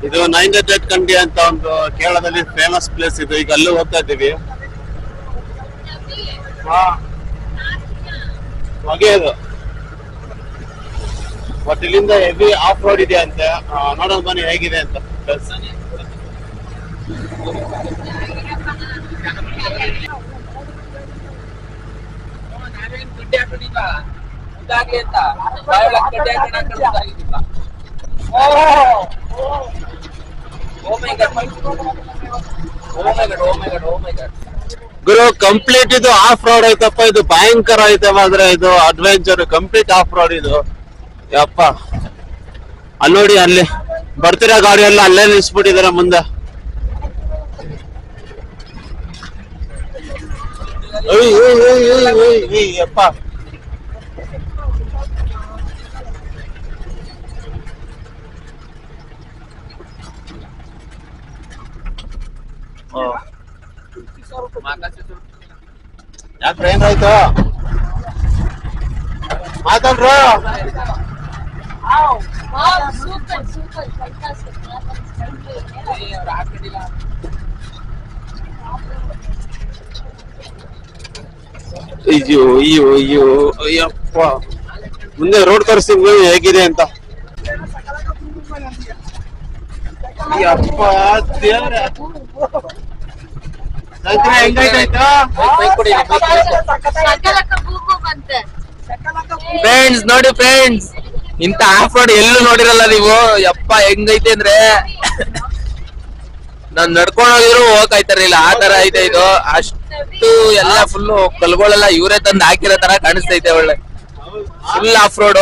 ಇದು 900 ಕಂಡಿ ಅಂತ ಒಂದು ಕೇರಳದಲ್ಲಿ ಫೇಮಸ್ ಪ್ಲೇಸ್ ಇದು. ಈಗ ಅಲ್ಲೂ ಹೋಗ್ತಾ ಇದ್ದೀವಿ. ಹೊಗೆ ಅದು. ಬಟ್ ಇಲ್ಲಿಂದ ಹೆವಿ ಆಫ್ ರೋಡ್ ಇದೆ ಅಂತೆ. ನೋಡೋಣ ಬನ್ನಿ ಹೇಗಿದೆ ಅಂತ ಪ್ಲೇಸ್. ಗುರು ಕಂಪ್ಲೀಟ್ ಇದು ಆಫ್ ರೋಡ್ ಐತಪ್ಪ. ಇದು ಭಯಂಕರ ಐತೆ ಮಾತ್ರ. ಇದು ಅಡ್ವೆಂಚರ್ ಕಂಪ್ಲೀಟ್ ಆಫ್ ರೋಡ್ ಇದು. ಯಪ್ಪ ಅಲ್ಲಿ ನೋಡಿ, ಅಲ್ಲಿ ಬರ್ತಿರೋ ಗಾಡಿ ಎಲ್ಲ ಅಲ್ಲೇ ನಿಲ್ಸ್ಬಿಟ್ಟಿದಾರೆ ಮುಂದೆ. ಯಪ್ಪ ಯಾಕ್ರ ಏನಾಯ್ತು ಮಾತಾಡ್ರ. ಅಯ್ಯೋ ಅಯ್ಯೋ ಅಯ್ಯೋ ಅಯ್ಯಪ್ಪ. ಮುಂದೆ ರೋಡ್ ತೋರಿಸಿ ಹೇಗಿದೆ ಅಂತ. ಅಯ್ಯಪ್ಪ ದೇವ್ರೆ, ಫ್ರೆಂಡ್ಸ್ ನೋಡಿ ಫ್ರೆಂಡ್ಸ್, ಇಂತ ಆಫ್ ರೋಡ್ ಎಲ್ಲೂ ನೋಡಿರಲ್ಲ ನೀವು. ಯಪ್ಪ ಹೆಂಗೈತೆ ಅಂದ್ರೆ ನಾನ್ ನಡ್ಕೊಂಡ್ ಹೋಗಿದ್ರು ಹೋಗಕ್ಕಾಯ್ತಾರಿಲ್ಲ, ಆ ತರ ಐತೆ ಇದು. ಅಷ್ಟು ಎಲ್ಲ ಫುಲ್ ಕಲ್ಗಳೆಲ್ಲ ಇವರೇ ತಂದು ಹಾಕಿರೋ ತರ ಕಾಣಿಸ್ತೈತೆ. ಒಳ್ಳೆ ಫುಲ್ ಆಫ್ ರೋಡ್.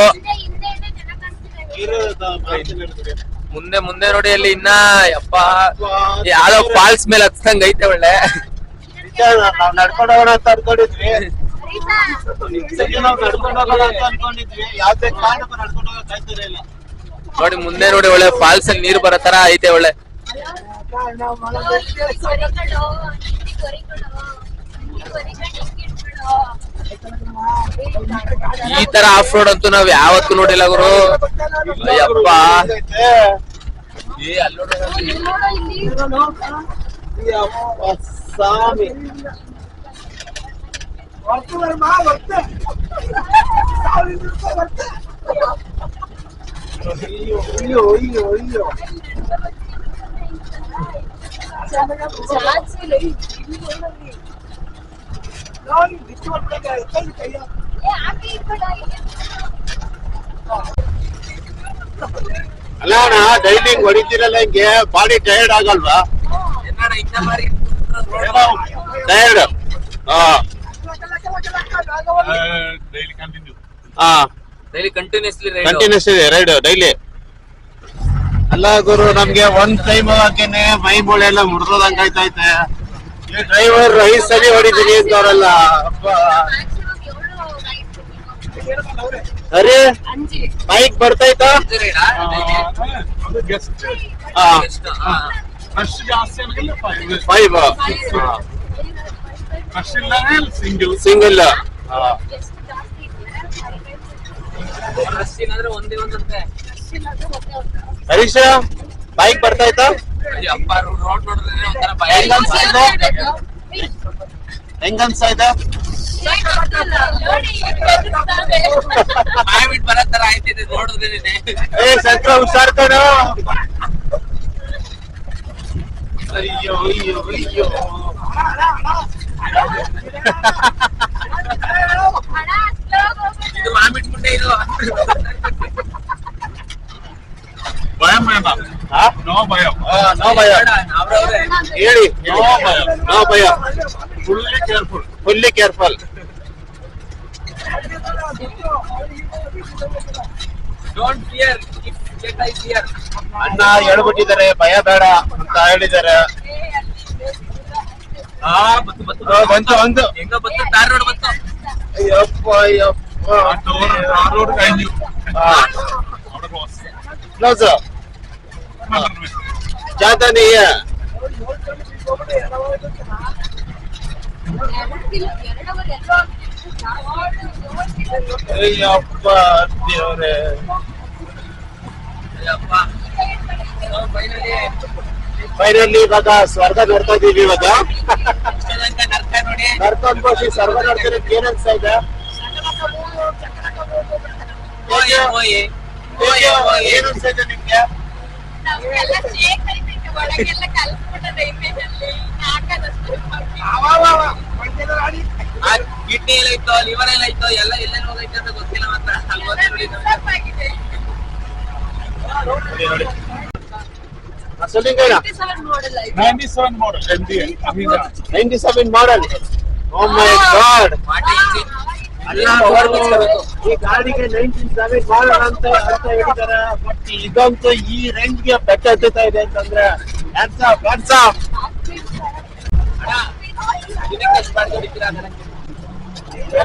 ಮುಂದೆ ಮುಂದೆ ನೋಡಿ ಅಲ್ಲಿ ಇನ್ನ ಯಪ್ಪ ಯಾವ್ದೋ ಫಾಲ್ಸ್ ಮೇಲೆ ಹತ್ಸಂಗ್ ಐತೆ. ಒಳ್ಳೆ ನಾವ್ ನಡ್ಕೊಂಡು ಹೋಗೋಣ ಅಂತ ಅನ್ಕೊಂಡಿದ್ವಿ. ನಡ್ಕೊಂಡು ಹೋಗೋಣ ಅಂತ ಅನ್ಕೊಂಡಿದ್ವಿ. ಯಾವ್ದೇ ಕಾರಣಕ್ಕೂ ನಡ್ಕೊಂಡು ಹೋಗಕ್ ಆಯ್ತಾರ ಇಲ್ಲ. ನೋಡಿ ಮುಂದೆ ನೋಡಿ ಒಳ್ಳೆ ಫಾಲ್ಸ್ ಅಲ್ಲಿ ನೀರ್ ಬರೋ ತರ ಐತೆ. ಒಳ್ಳೆ ಈ ತರ ಆಫ್ ರೋಡ್ ಅಂತೂ ನಾವ್ ಯಾವತ್ತೂ ನೋಡಿಲ್ಲ ಗುರು. ಯಪ್ಪ ಸ್ವಾಮಿ ಅಯ್ಯೋ ಅಯ್ಯೋ ಅಯ್ಯೋ. ಅಲ್ಲ ಅಣ್ಣ, ಡೈಲಿಂಗ್ ಹೊಡಿತೀರಲ್ಲ, ಹಿಂಗೆ ಬಾಡಿ ಟೈರ್ಡ್ ಆಗಲ್ವಾ? ಟೈರ್ಡ್. Continuously ride daily. ಅಲ್ಲ ಗುರು, ನಮ್ಗೆ ಒಂದ್ ಟೈಮ್ ಹಾಕೇನೆ ಮೈ ಮೂಳೆ ಎಲ್ಲ ಮುರಿದಂಗ ಆಯ್ತೈತೆ. ಈ ಡ್ರೈವರ್ 5 ಸಲ ಹೊಡಿತೀನಿ ಅಂತವ್ರಲ್ಲ. ಅರೆ ಬೈಕ್ ಬರ್ತೈತಾ? ಸಿಂಗಲ್. ಹರೀಶ ಬೈಕ್ ಬರ್ತೈತಾ? ಹೆಂಗನ್ಸಾಯ್ತ? ಬರತ್ತರ ಆಯ್ತಿದೆ ನೋಡಿದ್ರೆ. ಏ ಸತ್ರ ಹುಷಾರ್ ಕಣೋ. ಅಯ್ಯೋ ಅಯ್ಯೋ ಅಯ್ಯೋ. ಇದು ಮಾಮಿಟ್ಬಿಟ್ಟೆ ಇದು. ಭಯಂ ಬೇಡ. ನೋ ಭಯಂ. ನೋ ಭಯ ಹೇಳಿ. ನೋ ಭಯ. Fully careful. Fully careful. Don't fear if get I fear. ಅಣ್ಣ ಹೇಳ್ಬಿಟ್ಟಿದ್ದಾರೆ ಭಯ ಬೇಡ ಅಂತ ಹೇಳಿದ್ದಾರೆ. ಬಂತು ಬಂತು. ಹೆಂಗ ಬಂತು? ತಾರ್ ರೋಡ್ ಬಂತು. ಅಯ್ಯಪ್ಪ ಅಯ್ಯಪ್ಪ. ರೋಡ್ കഴിഞ്ഞു. क्लोज ज्यादा नहीं है. ಅಯ್ಯಪ್ಪ ದೇವ್ರೆ. ಅಯ್ಯಪ್ಪ ಫೈನಲಿ ಇವಾಗ ಸ್ವರ್ಗ ನೋಡ್ತಾ ಇದೀವಿ ಇವಾಗ. ನರ್ಕೊಂಡು ಹೋಗಿ ಸ್ವರ್ಗ ನೋಡ್ತಿರೋಕೆ ಏನ್ ಅನ್ಸ್ತಾ ಇದೆ? ಏನ್ ಅನ್ಸ್ತಾ ಇದೆ ನಿಮ್ಗೆ? ಕಿಡ್ನಿ ಎಲ್ಲ ಇತ್ತು, ಲಿವರ್ ಎಲ್ಲ ಇತ್ತು, ಎಲ್ಲ ಎಲ್ಲೆಲ್ಲ ಹೋಗೈತೆ ಅಂತ ಗೊತ್ತಿಲ್ಲ ಮಾತ್ರ. ಸೊಲ್ಲಿಂಗಯ್ಯ 97 model MDA. 97 model. O my god, ಈ ಗಾಡಿಗೆ 97 ಮಾಡಲ್ ಅಂತ ಹೇಳಿದಾರೆ. ಬಟ್ ಇದಂತೂ ಈ ರೇಂಜ್ ಗೆ ಬೆಟ್ಟ ಹತ್ತುತ್ತಾ ಇದೆ ಅಂತಂದ್ರೆ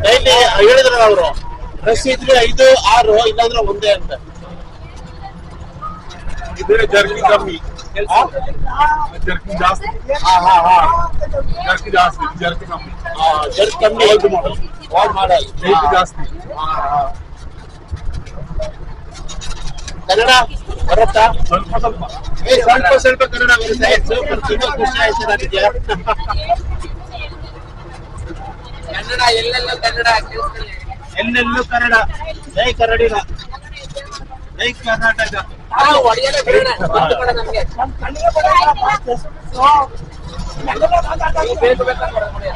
ಡೈಲಿ ಹೇಳಿದ್ರು ಅವರು, ರಶ್ ಇದ್ರೆ 5, 6 ಇಲ್ಲಾಂದ್ರೆ ಒಂದೇ ಅಂತ. ಇದೇ ಜರ್ಕಿ ಕಮ್ಮಿ, ಜರ್ಕಿ ಜಾಸ್ತಿ. ಜರ್ಕಿ ಜಾಸ್ತಿ, ಜರ್ಕಿ ಕಮ್ಮಿ. ಜರ್ಕ್ ಕಮ್ಮಿ, ಓಲ್ಡ್ ಮಾಡಲ್, ಮಾಡಲ್ ರೇಟ್ ಜಾಸ್ತಿ. ಕನ್ನಡ ಬರುತ್ತಾ? ಸ್ವಲ್ಪ ಸ್ವಲ್ಪ ಸ್ವಲ್ಪ ಕನ್ನಡ ಬರುತ್ತೆ. ಸೂಪರ್, ತುಂಬಾ ಖುಷಿ ಆಯ್ತು ನನಗೆ. ಕನ್ನಡ ಎಲ್ಲೆಲ್ಲೂ ಕನ್ನಡ, ಎಲ್ಲೆಲ್ಲೂ ಕನ್ನಡ. ಜೈ ಕನ್ನಡಿಗ, ಜೈ ಕರ್ನಾಟಕ. ಹೊಡೆಯಲ್ಲ ಬಿಡೋಣ, ಗೊತ್ತು ಬೇಡ ನಮ್ಗೆ. ಬೇಕು ಬೇಕಾದ್ರೆ ಹೊಡೆದ್ಬಿಡಿ.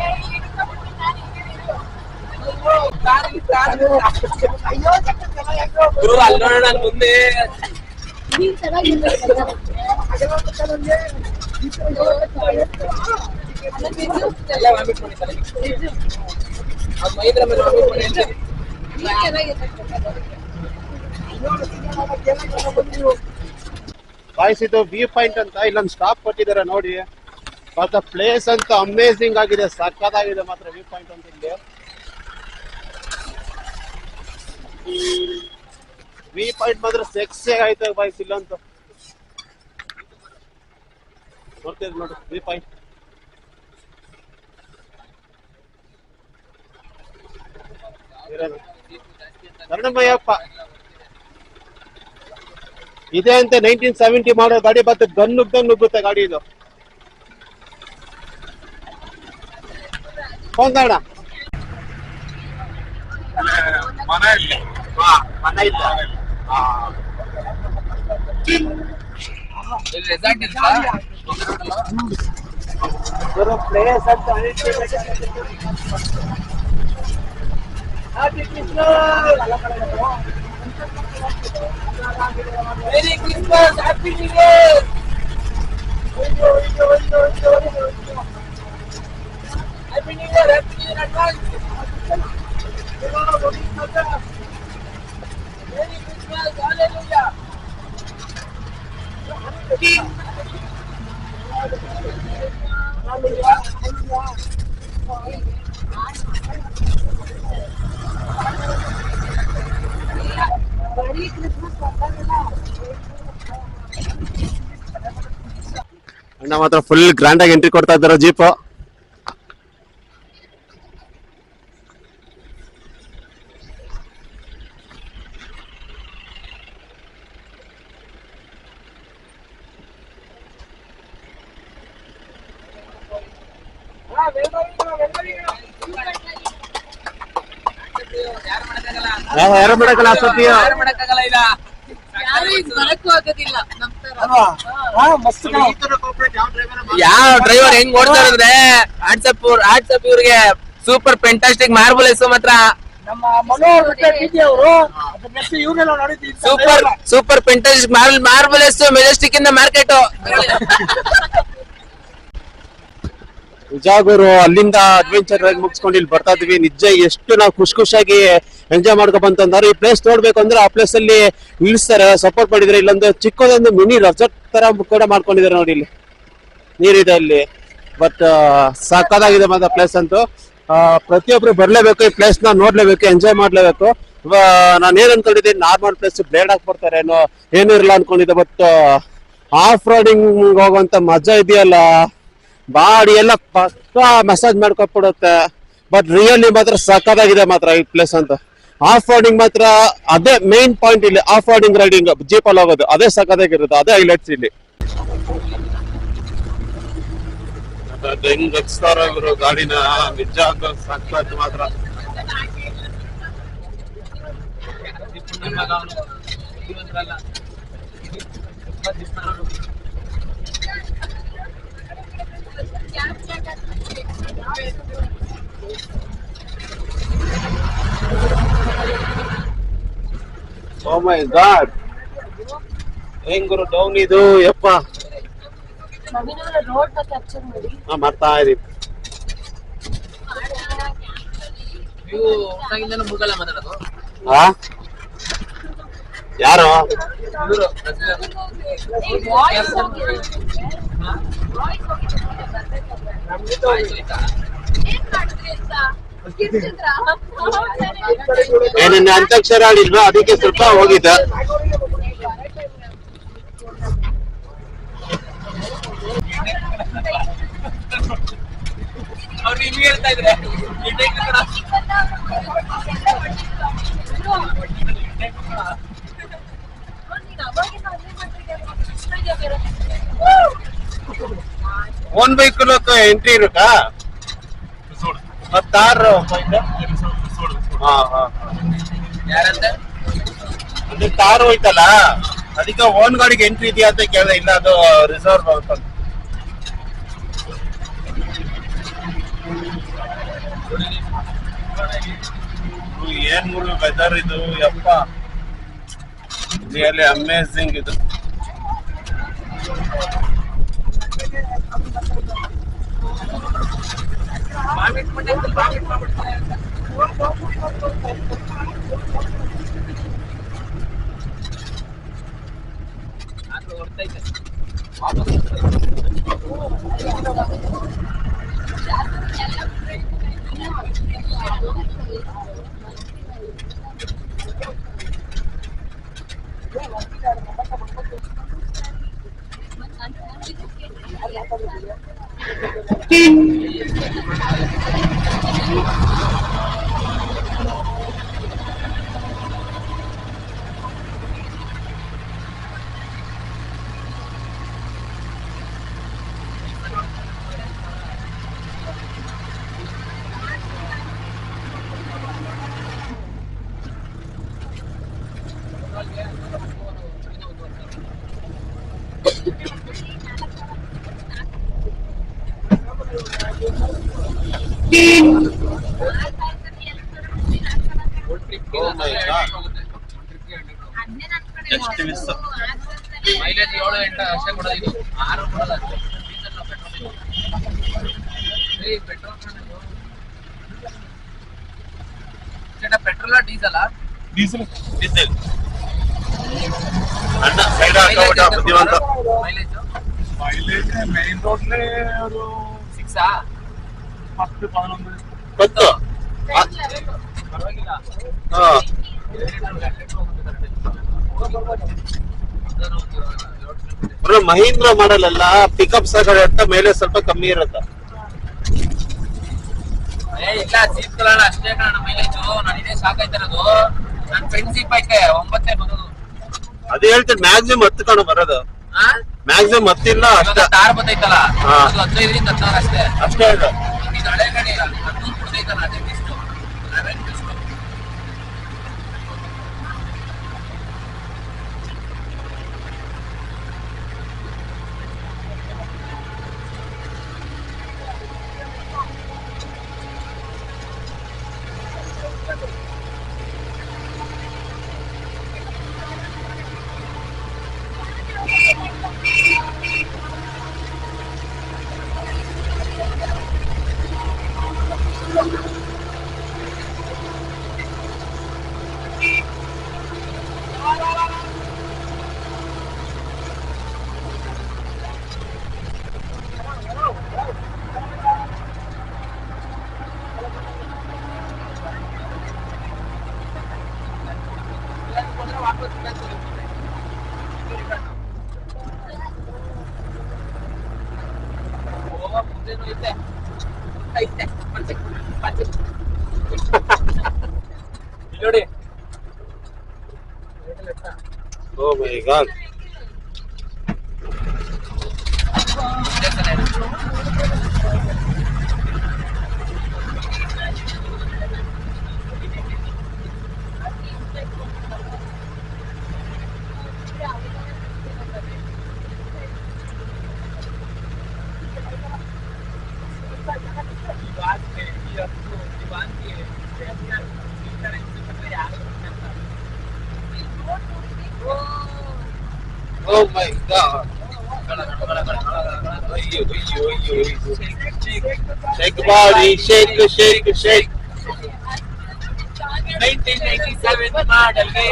ಗುರು ಅಲ್ಲಿ ನೋಡೋಣ ಮುಂದೆ. ಎಲ್ಲ ವಾಮಿಟ್ ಮಾಡಿ ತಲೆಗೆ. ಅವ್ರ ಮೈದ್ರ ಮೇಲೆ ವಾಮಿಟ್ ಮಾಡಿ ಅಂತ. ಬಾಯ್ಸ್, ಇದು ವ್ಯೂ ಪಾಯಿಂಟ್ ಅಂತ ಇಲ್ಲೊಂದು ಸ್ಟಾಪ್ ಕೊಟ್ಟಿದ್ದಾರೆ ನೋಡಿ. ಮಾತ್ರ ಪ್ಲೇಸ್ ಅಂತ ಅಮೇಸಿಂಗ್ ಆಗಿದೆ, ಸಕ್ಕತ್ತಾಗಿದೆ ಮಾತ್ರ ವ್ಯೂ ಪಾಯಿಂಟ್ ಅಂತ. ಇಲ್ಲಿ ವ್ಯೂ ಪಾಯಿಂಟ್ ಮಾತ್ರ ಸೆಕ್ಸಿ ಆಯ್ತು ಬಾಯ್ಸ್. ಇಲ್ಲಂತೂ ನೋಡ್ತಿದ್ ನೋಡಿ ವ್ಯೂ ಪಾಯಿಂಟ್. ಕರ್ಣಮಯ್ಯಪ್ಪ ಇದೆ ಅಂತ 1970 ಮಾಡೋ ಗಾಡಿ ಬರ್ತದೆ. ಗನ್ನುಗ್ದಂಗ್ ನುಗ್ಗುತ್ತೆ ಗಾಡಿ ಇದು. ಕೊಂದಣ ಮನೆ ಇಲ್ಲ. ಮನೆ ಇಲ್ಲ. ಇಲ್ಲಿ ರೆಸಾರ್ಟ್ ಇಲ್ಲ. ಪ್ಲೇಸ್ ಅಂತ ಮೆರಿ Christmas, happy new year. Happy new year, happy new year advance. ಮೆರಿ Christmas, hallelujah. ಅಣ್ಣ ಮಾತ್ರ ಫುಲ್ ಗ್ರ್ಯಾಂಡ್ ಆಗಿ ಎಂಟ್ರಿ ಕೊಡ್ತಾ ಇದ್ದಾರೆ ಜೀಪ್. ಯಾರು ಮಾಡಕ್ಕಲ್ಲ ಸತ್ಯ, ಯಾರು ಮಾಡಕ್ಕಾಗಲ್ಲ ಇಲ್ಲ. ಯಾವ ಡ್ರೈವರ್ ಹೆಂಗ್ ಓಡ್ತಾ ಇದ್ರೆ ವಾಟ್ಸಪ್ ಇವ್ರಿಗೆ ಸೂಪರ್ ಫೆಂಟಾಸ್ಟಿಕ್ ಮಾರ್ಬಲೆಸ್ ಮಾತ್ರ. ಸೂಪರ್ ಫೆಂಟಾಸ್ಟಿಕ್ ಮಾರ್ಬಲೆಸ್ ಮೆಜೆಸ್ಟಿಕ್ ಇಂದ ಮಾರ್ಕೆಟ್. ನಿಜ ಗುರು, ಅಲ್ಲಿಂದ ಅಡ್ವೆಂಚರ್ ಮುಗಿಸ್ಕೊಂಡು ಇಲ್ಲಿ ಬರ್ತಾ ಇದೀವಿ. ನಿಜ ಎಷ್ಟು ನಾವು ಖುಷಿಯಾಗಿ ಎಂಜಾಯ್ ಮಾಡ್ಕೊ ಬಂತಂದ್ರೆ ಈ ಪ್ಲೇಸ್ ನೋಡ್ಬೇಕು ಅಂದ್ರೆ ಆ ಪ್ಲೇಸ್ ಅಲ್ಲಿ ನಿಲ್ಲಿಸ್ತಾರೆ, ಸಪೋರ್ಟ್ ಮಾಡಿದ್ರೆ. ಇಲ್ಲೊಂದು ಚಿಕ್ಕದೊಂದು ಮಿನಿ ರೆಸಾರ್ಟ್ ತರ ಕೂಡ ಮಾಡ್ಕೊಂಡಿದ್ದಾರೆ ನೋಡಿ. ಇಲ್ಲಿ ನೀರಿದೆ ಇಲ್ಲಿ. ಬಟ್ ಸಕ್ಕತ್ತಾಗಿದೆ ಮಾತ್ರ ಪ್ಲೇಸ್ ಅಂತೂ. ಪ್ರತಿಯೊಬ್ರು ಬರ್ಲೇಬೇಕು, ಈ ಪ್ಲೇಸ್ ನ ನೋಡ್ಲೇಬೇಕು, ಎಂಜಾಯ್ ಮಾಡ್ಲೇಬೇಕು. ನಾನು ಏನ್ ಅನ್ಕೊಂಡಿದ್ದೀನಿ, ನಾರ್ಮಲ್ ಪ್ಲೇಸ್ ಬ್ಲೇಡ್ ಹಾಕ್ಬಿಡ್ತಾರೆ ಏನೂ ಇರಲ್ಲ ಅನ್ಕೊಂಡಿದ್ದೆ. ಬಟ್ ಆಫ್ ರೋಡಿಂಗ್ ಹೋಗುವಂತ ಮಜಾ ಇದೆಯಲ್ಲ, ಬಾಡಿ ಎಲ್ಲ ಪಕ್ಕ ಮಸಾಜ್ ಮಾಡ್ಕೊಟ್ಬಿಡುತ್ತೆ. ಬಟ್ ರಿಯಲಿ ಮಾತ್ರ ಸಕ್ಕತ್ತಾಗಿದೆ ಮಾತ್ರ ಈ ಪ್ಲೇಸ್ ಅಂತ. ಆಫ್ ರೋಡಿಂಗ್ ಮಾತ್ರ ಅದೇ ಮೇನ್ ಪಾಯಿಂಟ್ ಇಲ್ಲಿ. ಆಫ್ ರೋಡಿಂಗ್ ರೈಡಿಂಗ್ ಜೀಪ್ ಅಲ್ಲಿ ಹೋಗೋದು ಅದೇ ಸಕ್ಕತ್ತಾಗಿರುತ್ತೆ, ಅದೇ ಹೈಲೈಟ್ಸ್ ಇಲ್ಲಿ. ಅದ್ ಹೆಂಗ್ ಹಚ್ತಾರ ಗುರು ಗಾಡಿನ ನಿಜ ಸಾಕ್ಬೇಕು ಮಾತ್ರ. ಓ ಮೈ ಗಾಡ್, ಹೆಂಗ್ ಗುರು ಡೌನ್ ಇದು ಯಪ್ಪ. ರೋಡ್ ಕ್ಯಾಪ್ಚರ್ ಮಾಡಿ ಮಾಡ್ತಾ ಇದೀವಿ. ನೀವು ಮುಗಲ್ಲ ಮಾತಾಡೋದು. ಹಾ ಯಾರು ಏನೇನು ಅಂತ್ಯಾಕ್ಷರ ಆಡಿಲ್ವಾ, ಅದಕ್ಕೆ ಸ್ವಲ್ಪ ಹೋಗಿದ್ದ. ಅವ್ರು ನಿಮ್ಗೆ ಹೇಳ್ತಾ ಇದ್ರೆ ಓನ್ ವೆಹಿಕಲ್ ಎಂಟ್ರಿ ಇರುತ್ತಾ ಮತ್ತ ಕಾರ್? ಹಾ ಹಾ ಯಾರಂತೆ ಅಂದ್ರೆ ಕಾರ್ ಹೋಯ್ತಲ್ಲ, ಅದಕ್ಕೆ ಓನ್ ಗಾಡಿಗೆ ಎಂಟ್ರಿ ಇದೆಯಾ ಅಂತ ಕೇಳಿದೆ. ಇಲ್ಲ ಅದು ರಿಸರ್ವ್ ಅಂತ. ಏನ್ ಗುರು ವೆದರ್ ಇದು ಯಪ್ಪ, ರಿಯಲಿ ಅಮೇಝಿಂಗ್ ಇದು. ಎಷ್ಟು ಮಿಸ್. ಮೈಲೇಜ್ 7-8 ಅಷ್ಟೇ ಕೊಡೋದು, ಇದು 6 ಕೊಡೋದು ಅಷ್ಟೇ. ಪೆಟ್ರೋಲ್ ಡೀಸೆಲ್ ಡೀಸೆಲ್ ಡೀಸೆಲ್ ಅಣ್ಣ ಸೈಡ್ ಹಾಕೋಬಿಟ್ಟ ಬುದ್ಧಿವಂತ. ಮೈಲೇಜ್ ಮೈಲೇಜ್ ಮೇನ್ ರೋಡ್ಲೆ ಅದು 6 10-11 ಗೊತ್ತು. ಪರವಾಗಿಲ್ಲ. ಹಾ ಮಹೀಂದ್ರ ಮಾಡಲ್ ಅಲ್ಲ, ಪಿಕಪ್ ಸಾಗಡೆ ಮೇಲೆ ಸ್ವಲ್ಪ ಕಮ್ಮಿ ಇರುತ್ತೆ. ಇಲ್ಲ ಜೀಪ್ ಕಲರ್ ಅಷ್ಟೇ ಕಣ ಮೈಲೇಜು. ನನಗೆ ಸಾಕಾಯ್ತಿರೋದು, ನನ್ನ ಫ್ರೆಂಡ್ ಜೀಪ್ ಐತೆ 9 ಬರೋದು. ಅದೇ ಹೇಳ್ತೀನಿ, ಮ್ಯಾಕ್ಸಿಮಮ್ 10 ಕಣ ಬರೋದು. ಮ್ಯಾಕ್ಸಿಮಮ್ 10 ಇಲ್ಲ ಅಷ್ಟೇ. ತಾರ್ ಬತ್ತೈತಲ್ಲ, ಹಾ. ಅದು 15ರಿಂದ 16 ಅಷ್ಟೇ. ಅಷ್ಟೇ ಇದೆ. ಇದು ಹಳೆ ಗಾಡಿ 12 ಕೊಡ್ತೈತಲ್ಲ, ಅದೇ ಬೆಸ್ಟ್. ಅದೇ ಬೆಸ್ಟ್. ನೋಡಿ oh my god. Oh my god. Shake body, shake, shake, shake. 1997 ಮಾಡಲ್ಗೆ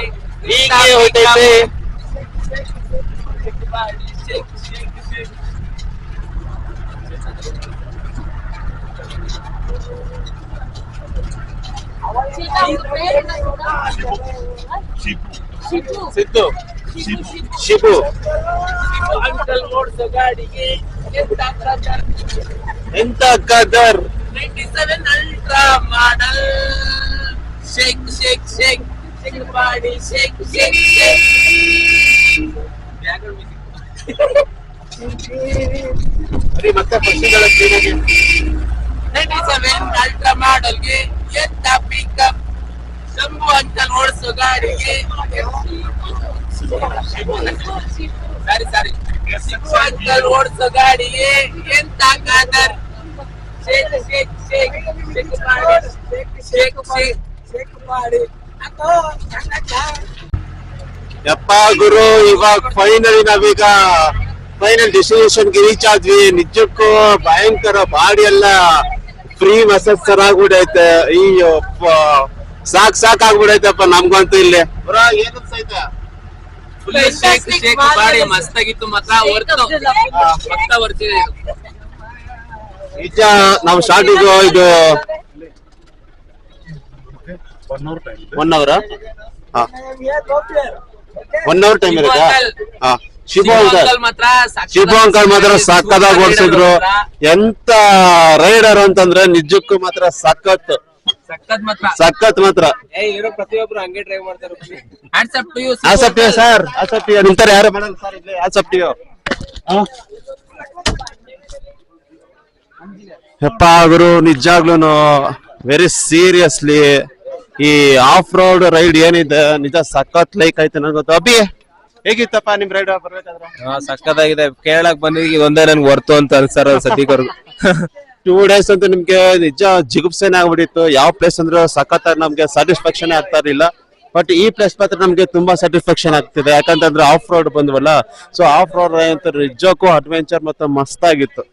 ಹೀಗೆ ಹೋಗ್ತೈತೆ. ಸಿದ್ದು ಶಿಬು ಅಂಕಲ್ ಓಡಿಸೋ ಗಾಡಿಗೆ ಎಂತ ಕದರ್ 97 ultra model shake shake shake shake body shake shake shake ಅರೆ ಮತ್ತೆ ಪಕ್ಷಿಗಳ ಕ್ಲೀನಾಗಿ 97 ಅಲ್ಟ್ರಾ ಮಾಡಲ್ಗೆ ಎಂತ ಪಿಕಪ್ ಶಂಭು ಅಂಕಲ್ ಓಡಿಸೋ ಗಾಡಿಗೆ ಸಾರಿ ಶಿಬು ಅಂಕಲ್ ಓಡಿಸೋ ಗಾಡಿಗೆ ಎಂತ ಕಾದರ್ ಶೇಕ್ ಶೇಕ್ ಶೇಕ್ ಶೇಕ್ ಮಾಡಿ ಶೇಕ್ ಶೇಕ್ ಶೇಕ್ ಮಾಡಿ ಯಪ್ಪ ಗುರು, ಇವಾಗ ಫೈನಲಿ ನಾವೀಗ ಫೈನಲ್ ಡೆಸ್ಟಿನೇಷನ್ ಗೆ ರೀಚ್ ಆದ್ವಿ. ನಿಜಕ್ಕೂ ಭಯಂಕರ ಬಾಡಿ ಎಲ್ಲ ಫ್ರೀ ಮಸಾಜ್ ತರ ಆಗ್ಬಿಡೈತೆ. ಅಯ್ಯೋ ಸಾಕ್ ಆಗ್ಬಿಡೈತಪ್ಪ ನಮ್ಗಂತೂ ಇಲ್ಲಿ ಏನು ಸಹಿತ ಫುಲ್ ಶೇಕ್ ಶೇಕ್ ಬಾಡಿ ಮಸ್ತಾಗಿತ್ತು ಮಾತ್ರ ಮಸ್ತ ಬರ್ತಿದೆ ನಿಜ. ನಾವು ಸ್ಟಾರ್ಟಿಂಗ್ ಇದು 1 ಅವರ್ 1 ಅವರ್ ಟೈಮ್ ಇರುತ್ತಾ? ಶಿಬು ಅಂಕಲ್ ಮಾತ್ರ ಸಕ್ಕದಾಗಿ ಓಡಿಸಿದ್ರು. ಎಂತ ರೈಡರ್ ಅಂತಂದ್ರೆ ನಿಜಕ್ಕೂ ಮಾತ್ರ ಸಖತ್ ಮಾತ್ರ. ಪ್ರತಿಯೊಬ್ರು ಹಂಗೆ ಡ್ರೈವ್ ಮಾಡ್ತಾರೆ. ಸರ್ ನಿಂತಾರೆ ಯಾರು ಮಾಡಲ್ಲ ಸರ್ ಇಲ್ಲಿ. ಆಸಪ್ಟಿಯೋ ಯಪ್ಪ ಗುರು, ನಿಜಾಗ್ಲೂನು ವೆರಿ ಸೀರಿಯಸ್ಲಿ ಈ ಆಫ್ ರೋಡ್ ರೈಡ್ ಏನಿದೆ ನಿಜ ಸಖತ್ ಲೈಕ್ ಆಯ್ತು ನನ್ಗೆ ಗೊತ್ತು. ಅಭಿ ಹೇಗಿತ್ತಪ್ಪ ನಿಮ್ ರೈಡ್ ಬರ್ಬೇಕಾದ್ರೆ? ಸಕ್ಕತ್ತಾಗಿದೆ. ಕೇರಳಕ್ ಬಂದಿದ್ದೀವಿ, ಒಂದೇ ನನ್ಗೆ ವರ್ತು ಅಂತ ಅನ್ಸಾರ ಸದ್ಯಕ್ಕವ್ರು. 2 days ಅಂತ ನಿಮ್ಗೆ ನಿಜ ಜಿಗುಪ್ಸೆನೆ ಆಗ್ಬಿಟ್ಟಿತ್ತು. ಯಾವ ಪ್ಲೇಸ್ ಅಂದ್ರೆ ಸಖತ್ ನಮ್ಗೆ ಸ್ಯಾಟಿಸ್ಫ್ಯಾಕ್ಷನ್ ಆಗ್ತಾ ಇರಲಿಲ್ಲ. ಬಟ್ ಈ ಪ್ಲೇಸ್ ಮಾತ್ರ ನಮ್ಗೆ ತುಂಬಾ ಸ್ಯಾಟಿಸ್ಫ್ಯಾಕ್ಷನ್ ಆಗ್ತಿದೆ. ಯಾಕಂತಂದ್ರೆ ಆಫ್ ರೋಡ್ ಬಂದ್ವಲ್ಲ, ಸೊ ಆಫ್ ರೋಡ್ ಅಂತ ನಿಜಕ್ಕೂ ಅಡ್ವೆಂಚರ್ ಮತ್ತೆ ಮಸ್ತ್ ಆಗಿತ್ತು.